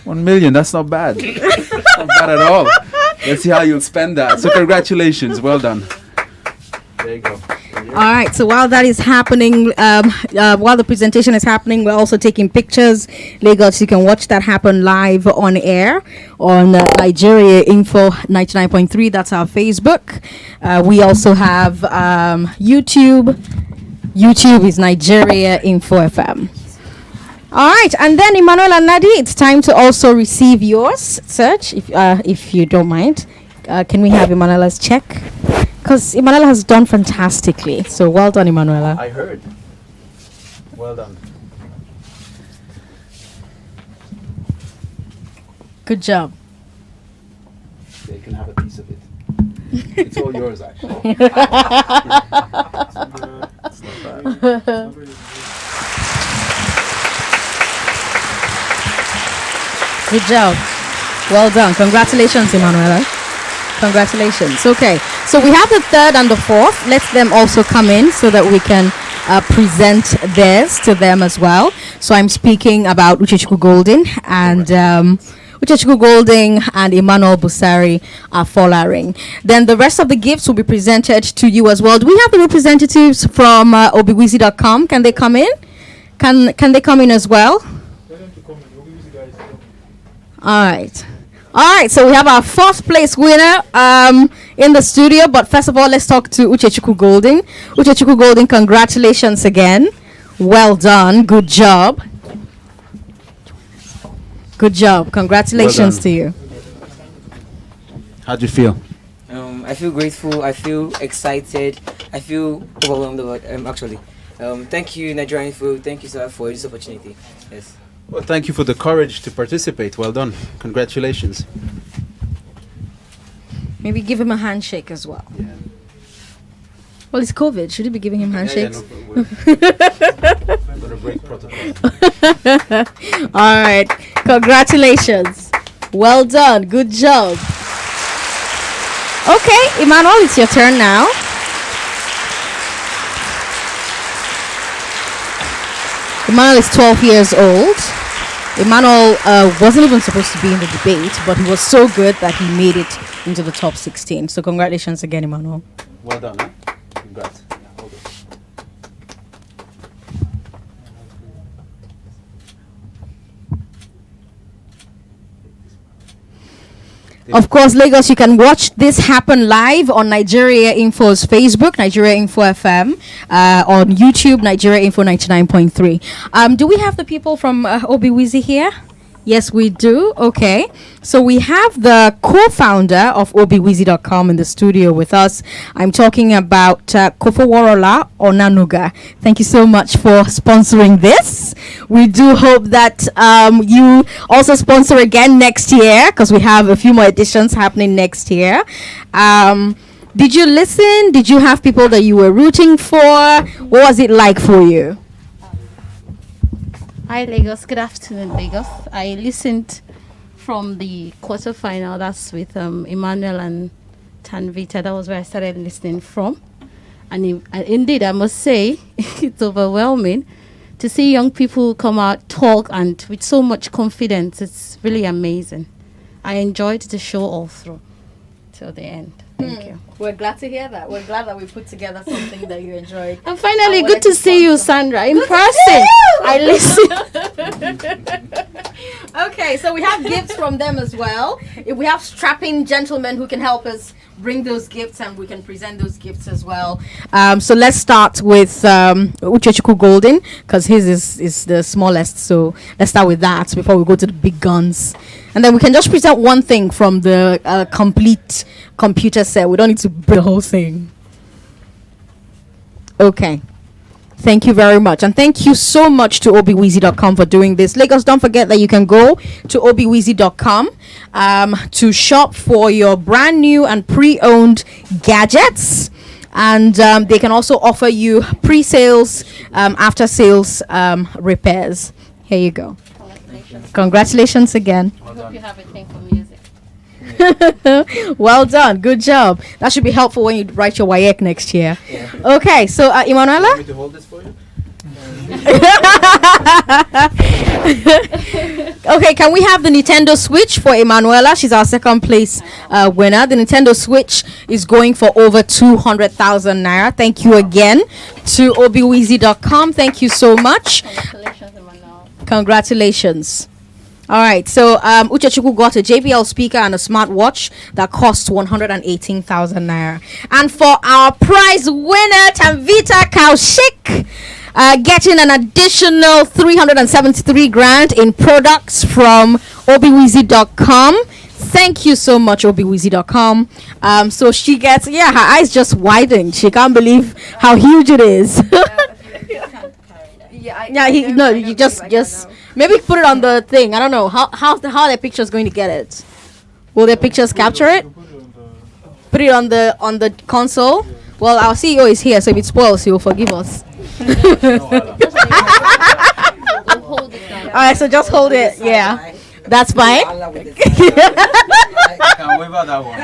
M: 1 million. That's not bad. Not bad at all. Let's see how you'll spend that. So congratulations. Well done. There you go.
A: All right. So while that is happening, while the presentation is happening, we're also taking pictures. Lagos, you can watch that happen live on air on Nigeria Info 99.3. That's our Facebook. We also have YouTube. YouTube is Nigeria Info FM. All right, and then Emmanuella and Nnadi, it's time to also receive yours, Serge, if you don't mind. Can we have Emmanuella's check? Because Emmanuella has done fantastically. So well done, Emmanuella.
M: I heard. Well done.
A: Good job.
M: They can have a piece of it. It's all yours, actually. It's not bad.
A: Good job. Well done. Congratulations, Emmanuella. Congratulations. Okay. So we have the third and the fourth. Let them also come in so that we can present theirs to them as well. So I'm speaking about Uchechukwu Golden and Uchechukwu Golden and Emmanuel Busari are following. Then the rest of the gifts will be presented to you as well. Do we have the representatives from obiwizi.com? Can they come in? Can they come in as well? All right. All right, so we have our fourth place winner in the studio. But first of all, let's talk to Uchechukwu Golden. Uchechukwu Golden, congratulations again. Well done. Good job. Good job. Congratulations to you.
M: How do you feel?
K: I feel grateful. I feel excited. I feel overwhelmed about actually. Thank you, Nigerian Food. Thank you, sir, for this opportunity. Yes.
M: Well, thank you for the courage to participate. Well done. Congratulations.
A: Maybe give him a handshake as well.
M: Yeah.
A: Well, it's COVID. Should he be giving him handshakes?
M: I'm going to break protocol.
A: All right. Congratulations. Well done. Good job. Okay, Emmanuel, it's your turn now. Emmanuel is 12 years old. Emmanuel wasn't even supposed to be in the debate, but he was so good that he made it into the top 16. So congratulations again, Emmanuel.
M: Well done, huh? Congrats. Yeah, hold it.
A: Of course, Lagos, you can watch this happen live on Nigeria Info's Facebook, Nigeria Info FM, on YouTube, Nigeria Info 99.3. Do we have the people from Obiwizi here? Yes, we do. Okay. So we have the co-founder of obiwizi.com in the studio with us. I'm talking about Kofoworola Onanuga. Thank you so much for sponsoring this. We do hope that you also sponsor again next year, because we have a few more editions happening next year. Did you listen? Did you have people that you were rooting for? What was it like for you?
N: Hi Lagos, good afternoon Lagos. I listened from the quarterfinal, that's with Emmanuella and Tanvita. That was where I started listening from. And indeed, I must say, it's overwhelming to see young people come out, talk, and with so much confidence. It's really amazing. I enjoyed the show all through till the end. Thank you.
A: We're glad to hear that. We're glad that we put together something that you enjoyed.
N: And finally, good to see you, Sandra, in person. I listen.
A: Okay, so we have gifts from them as well. If we have strapping gentlemen who can help us bring those gifts, and we can present those gifts as well. So let's start with Uchechukwu Golden, because his is the smallest. So let's start with that before we go to the big guns. And then we can just present one thing from the complete computer set. We don't need to build the whole thing. Okay. Thank you very much. And thank you so much to obiwizi.com for doing this. Lagos, don't forget that you can go to obiwizi.com to shop for your brand new and pre-owned gadgets. And they can also offer you pre-sales, after-sales repairs. Here you go. Congratulations again.
N: I hope you have a thing for music.
A: Well done. Good job. That should be helpful when you write your WAEC next year.
K: Yeah.
A: Okay, so Emmanuella?
K: Want me to hold this for you?
A: Okay, can we have the Nintendo Switch for Emmanuella? She's our second place winner. The Nintendo Switch is going for over 200,000 naira. Thank you again to obiwizi.com. Thank you so much.
N: Congratulations, Emmanuel.
A: Congratulations. All right, so Uchechukwu got a JBL speaker and a smartwatch that cost 118,000 naira. And for our prize winner, Tanvita Koushik, getting an additional 373 grand in products from obiwizi.com. Thank you so much, obiwizi.com. So she gets, her eyes just widened. She can't believe how huge it is. You just maybe put it on the thing. I don't know how the picture's going to get it. Will the pictures capture it? Put it on the console. Well, our CEO is here, so if it spoils, he will forgive us. All right, so just hold it. Yeah, that's fine.
M: I can waiver that one.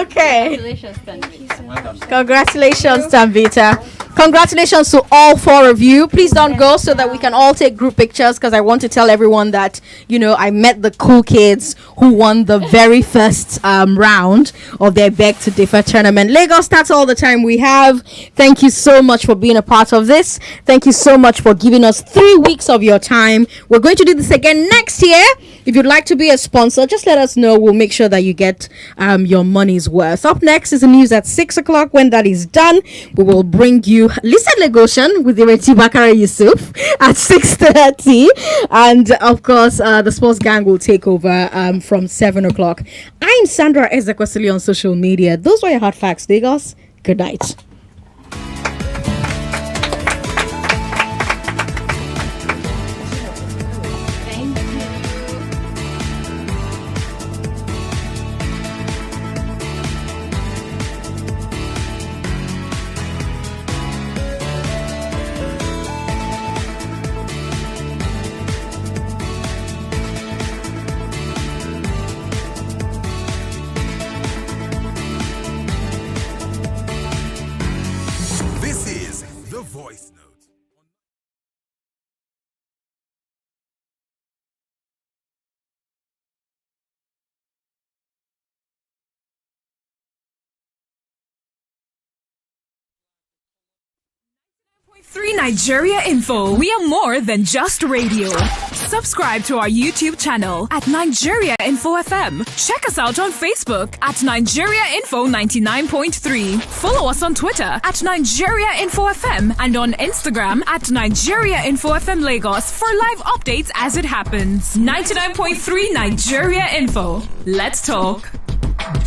A: Okay.
N: Congratulations, Tanvita.
A: Congratulations, Tanvita. Congratulations to all four of you. Please don't go so that we can all take group pictures, because I want to tell everyone that, I met the cool kids who won the very first round of their Beg to Differ tournament. Lagos, that's all the time we have. Thank you so much for being a part of this. Thank you so much for giving us 3 weeks of your time. We're going to do this again next year. If you'd like to be a sponsor, just let us know. We'll make sure that you get your money's worth. Up next is the news at 6 o'clock. When that is done, we will bring you Lisa Legoshan with Ireti Bakare Yusuf at 6:30. And of course, the sports gang will take over from 7 o'clock. I'm Sandra Ezekwesili on social media. Those were your hard facts, Lagos. Good night.
G: Voice note.
I: Nigeria Info. We are more than just radio. Subscribe to our YouTube channel at Nigeria Info FM. Check us out on Facebook at Nigeria Info 99.3. Follow us on Twitter at Nigeria Info FM and on Instagram at Nigeria Info FM Lagos for live updates as it happens. 99.3 Nigeria Info. Let's talk.